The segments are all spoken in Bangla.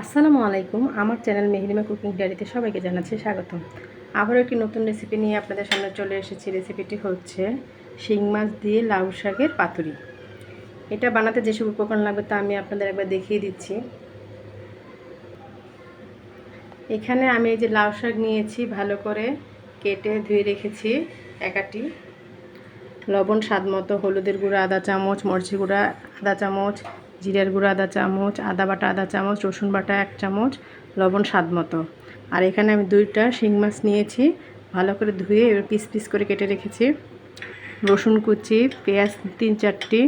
আসসালামু আলাইকুম। আমার চ্যানেল মেহরিমা কুকিং ডায়েরিতে সবাইকে জানাচ্ছি স্বাগতম। আবারও একটি নতুন রেসিপি নিয়ে আপনাদের সামনে চলে এসেছি। রেসিপিটি হচ্ছে শিং মাছ দিয়ে লাউ শাকের পাতুরি। এটা বানাতে যেসব উপকরণ লাগবে তা আমি আপনাদের একবার দেখিয়ে দিচ্ছি। এখানে আমি এই যে লাউ শাক নিয়েছি, ভালো করে কেটে ধুয়ে রেখেছি একাটি। লবণ স্বাদ মতো, হলুদের গুঁড়া আধা চামচ, মরিচের গুঁড়া আধা চামচ, জিরার গুঁড়া আধা চামচ, আদা বাটা আধা চামচ, রসুন বাটা 1 চামচ, লবণ স্বাদ মতো। আর এখানে আমি 2টা শিং মাছ নিয়েছি, ভালো করে ধুয়ে এবার পিস পিস করে কেটে রেখেছি। রসুন কুচি, পেঁয়াজ 3-4টি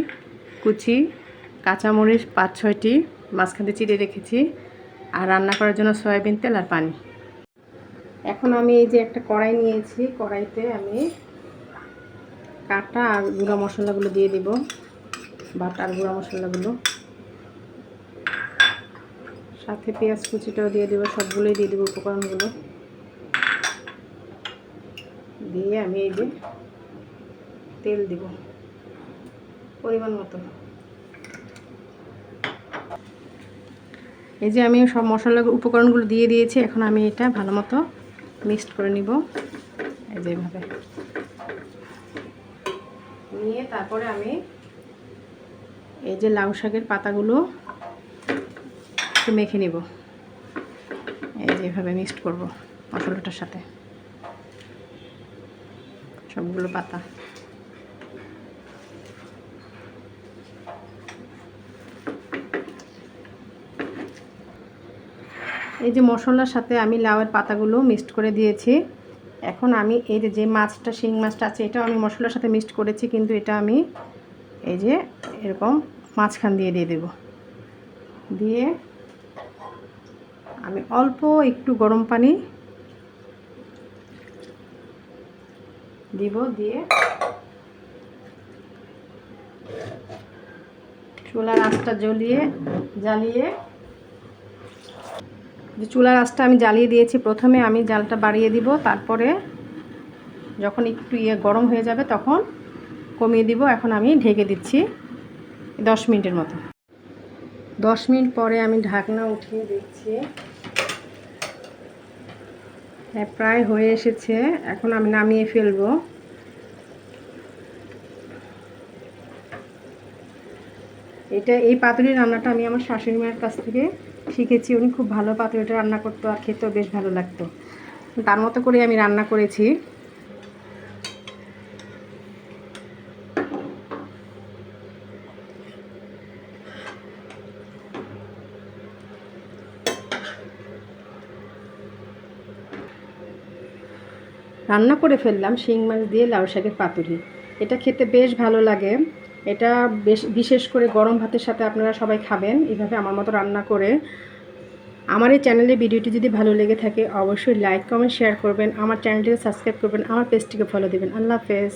কুচি, কাঁচামরিচ 5-6টি মাঝখানে চিড়ে রেখেছি, আর রান্না করার জন্য সয়াবিন তেল আর পানি। এখন আমি এই যে একটা কড়াই নিয়েছি, কড়াইতে আমি কাটা আর গুঁড়া মশলাগুলো দিয়ে দিব, বাটা আর গুঁড়া মশলাগুলো, সাথে পেঁয়াজ কুচিটাও দিয়ে দেবো। সবগুলোই দিয়ে দেবো উপকরণগুলো দিয়ে আমি এই যে তেল দিব পরিমাণ মতো। এই যে আমি সব মশলা উপকরণগুলো দিয়ে দিয়েছি। এখন আমি এটা ভালো মতো মিক্সড করে নিব, এই যে এভাবে নিয়ে তারপরে আমি এই যে লাউ শাকের পাতাগুলো একটু মেখে নিব। এই যে এভাবে মিক্সড করব মশলাটার সাথে সবগুলো পাতা। এই যে মশলার সাথে আমি লাউয়ের পাতাগুলো মিক্সড করে দিয়েছি। এখন আমি এই যে মাছটা, শিং মাছটা আছে, এটাও আমি মশলার সাথে মিক্সড করেছি, কিন্তু এটা আমি এই যে এরকম মাঝখান দিয়ে দেব। দিয়ে আমি অল্প একটু গরম পানি দিব, দিয়ে চুলার আঁচটা চুলার আঁচটা আমি জ্বালিয়ে দিয়েছি। প্রথমে আমি জালটা বাড়িয়ে দিব, তারপরে যখন একটু গরম হয়ে যাবে তখন কমিয়ে দিব। এখন আমি ঢেকে দিচ্ছি 10 মিনিটের মতো। 10 মিনিট পরে আমি ঢাকনা উঠিয়ে দিচ্ছি। হ্যাঁ, প্রায় হয়ে এসেছে। এখন আমি নামিয়ে ফেলবো। এই পাতুরি রান্নাটা আমি আমার শাশুড়ি মায়ের কাছ থেকে শিখেছি। উনি খুব ভালো পাতুরিটা রান্না করতো, আর খেতেও বেশ ভালো লাগতো। তার মতো করে আমি রান্না করেছি। রান্না করে ফেললাম শিং মাছ দিয়ে লাউ শাকের পাতুরি। এটা খেতে বেশ ভালো লাগে। এটা বিশেষ করে গরম ভাতের সাথে আপনারা সবাই খাবেন এভাবে আমার মতো রান্না করে। আমার এই চ্যানেলের ভিডিওটি যদি ভালো লেগে থাকে অবশ্যই লাইক, কমেন্ট, শেয়ার করবেন। আমার চ্যানেলটিকে সাবস্ক্রাইব করবেন, আমার পেজটিকে ফলো দেবেন। আল্লাহ হাফেজ।